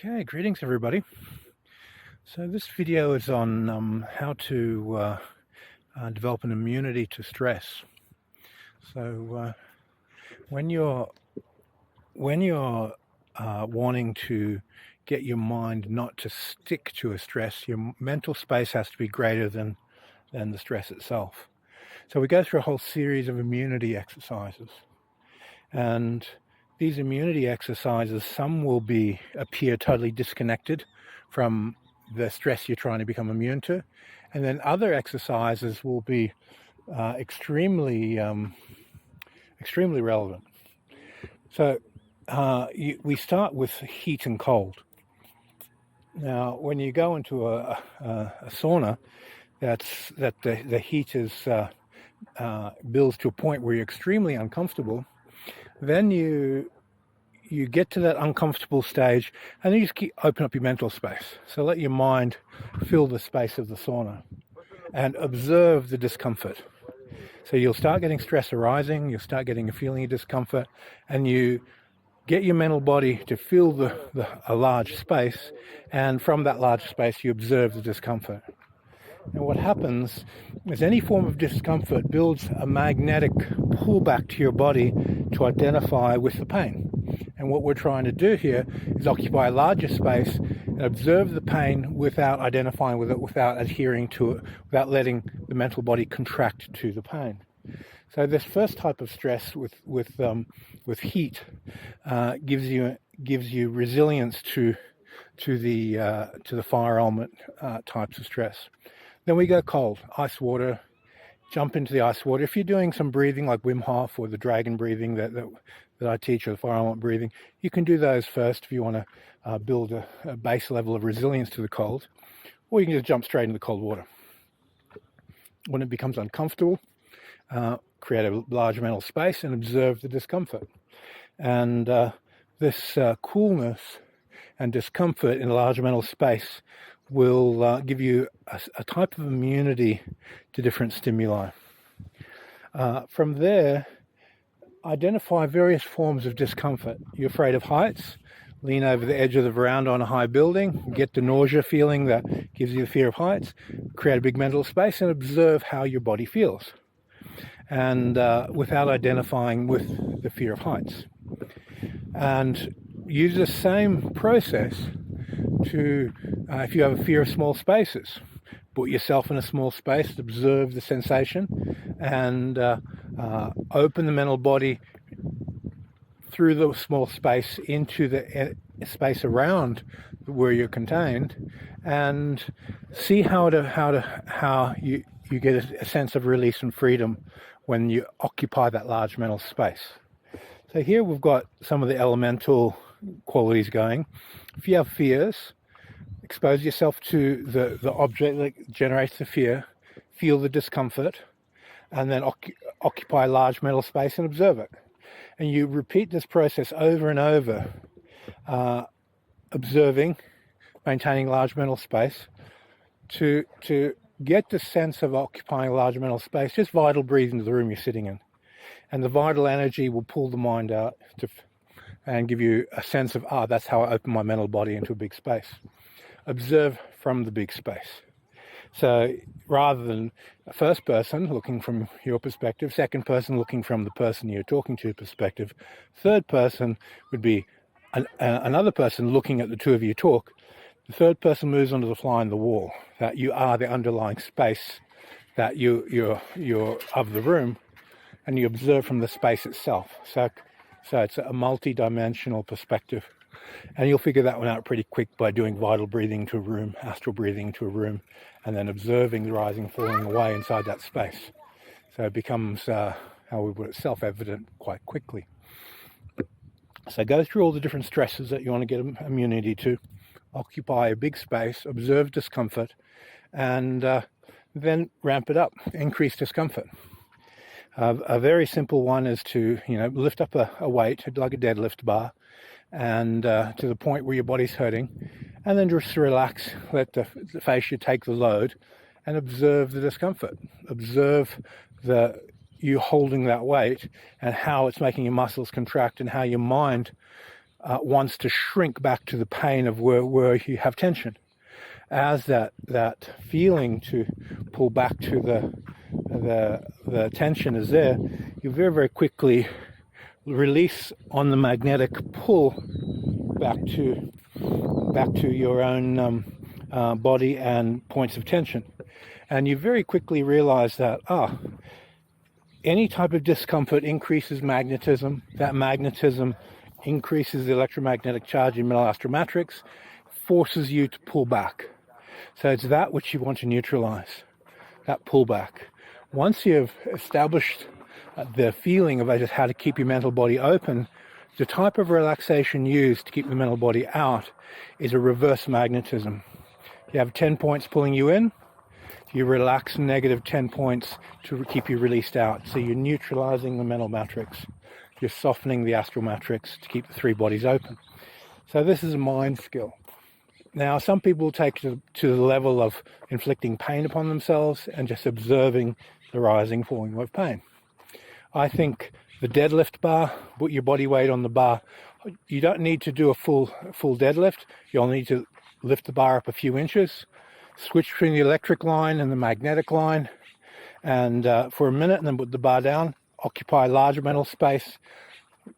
Okay, greetings everybody. So this video is on how to develop an immunity to stress. So when you're wanting to get your mind not to stick to a stress, your mental space has to be greater than the stress itself. So we go through a whole series of immunity exercises, and these immunity exercises, some will appear totally disconnected from the stress you're trying to become immune to, and then other exercises will be extremely relevant. So we start with heat and cold. Now, when you go into a sauna, that the heat is builds to a point where you're extremely uncomfortable. Then you get to that uncomfortable stage, and then you just open up your mental space. So let your mind fill the space of the sauna and observe the discomfort. So you'll start getting stress arising, you'll start getting a feeling of discomfort, and you get your mental body to fill a large space, and from that large space you observe the discomfort. And what happens is any form of discomfort builds a magnetic pullback to your body to identify with the pain. And what we're trying to do here is occupy a larger space and observe the pain without identifying with it, without adhering to it, without letting the mental body contract to the pain. So this first type of stress with heat gives you resilience to the fire element types of stress. Then we go cold, ice water, jump into the ice water. If you're doing some breathing like Wim Hof or the dragon breathing that I teach, or the fire element breathing, you can do those first if you want to build a base level of resilience to the cold, or you can just jump straight into the cold water. When it becomes uncomfortable, create a large mental space and observe the discomfort. And this coolness and discomfort in a large mental space will give you a type of immunity to different stimuli. From there, identify various forms of discomfort. You're afraid of heights, lean over the edge of the veranda on a high building, get the nausea feeling that gives you the fear of heights, create a big mental space and observe how your body feels, and without identifying with the fear of heights. And use the same process to, if you have a fear of small spaces, put yourself in a small space, observe the sensation, and open the mental body through the small space into the space around where you're contained, and see how you get a sense of release and freedom when you occupy that large mental space. So here we've got some of the elemental qualities going. If you have fears, expose yourself to the object that generates the fear, feel the discomfort, and then occupy a large mental space and observe it. And you repeat this process over and over, observing, maintaining large mental space. To get the sense of occupying a large mental space, just vital breathe into the room you're sitting in. And the vital energy will pull the mind out and give you a sense of, that's how I open my mental body into a big space. Observe from the big space. So rather than a first person looking from your perspective, second person looking from the person you're talking to perspective, third person would be another person looking at the two of you talk. The third person moves onto the fly in the wall, that you are the underlying space, that you're of the room, and you observe from the space itself. So it's a multi-dimensional perspective. And you'll figure that one out pretty quick by doing vital breathing to a room, astral breathing to a room, and then observing the rising and falling away inside that space. So it becomes, how we put it, self-evident quite quickly. So go through all the different stresses that you want to get immunity to, occupy a big space, observe discomfort, and then ramp it up, increase discomfort. A very simple one is to lift up a weight, like a deadlift bar, and to the point where your body's hurting, and then just relax, let the fascia take the load, and observe the discomfort. Observe you holding that weight and how it's making your muscles contract, and how your mind wants to shrink back to the pain of where you have tension. As that feeling to pull back to the tension is there, you very, very quickly release on the magnetic pull back to your own body and points of tension. And you very quickly realize that any type of discomfort increases magnetism. That magnetism increases the electromagnetic charge in middle astral matrix, forces you to pull back. So it's that which you want to neutralize, that pullback. Once you've established the feeling of just how to keep your mental body open, the type of relaxation used to keep the mental body out is a reverse magnetism. You have 10 points pulling you in, you relax negative 10 points to keep you released out. So you're neutralizing the mental matrix. You're softening the astral matrix to keep the three bodies open. So this is a mind skill. Now, some people take it to the level of inflicting pain upon themselves and just observing the rising, falling of pain. I think the deadlift bar, put your body weight on the bar. You don't need to do a full deadlift. You'll need to lift the bar up a few inches, switch between the electric line and the magnetic line, and for a minute, and then put the bar down. Occupy larger mental space.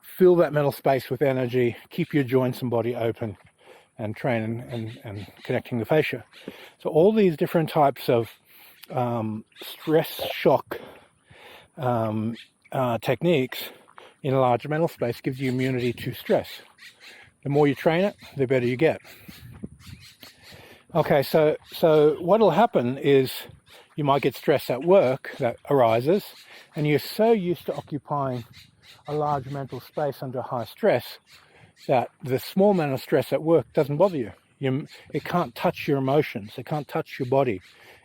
Fill that mental space with energy. Keep your joints and body open, and train and connecting the fascia. So all these different types of stress shock techniques in a larger mental space gives you immunity to stress. The more you train it, the better you get. Okay, so what'll happen is you might get stress at work that arises, and you're so used to occupying a large mental space under high stress that the small amount of stress at work doesn't bother you. It can't touch your emotions. It can't touch your body.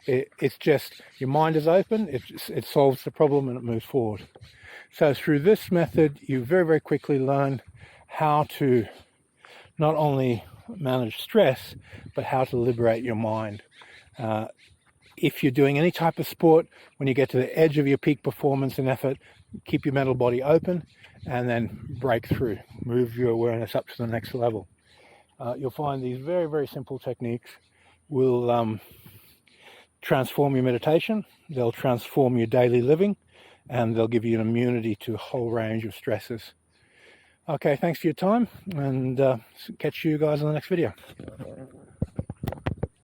It's just your mind is open. It solves the problem and it moves forward. So through this method, you very, very quickly learn how to not only manage stress, but how to liberate your mind. If you're doing any type of sport, when you get to the edge of your peak performance and effort, keep your mental body open and then break through, move your awareness up to the next level. You'll find these very, very simple techniques will transform your meditation, they'll transform your daily living, and they'll give you an immunity to a whole range of stresses. Okay, thanks for your time, and catch you guys in the next video.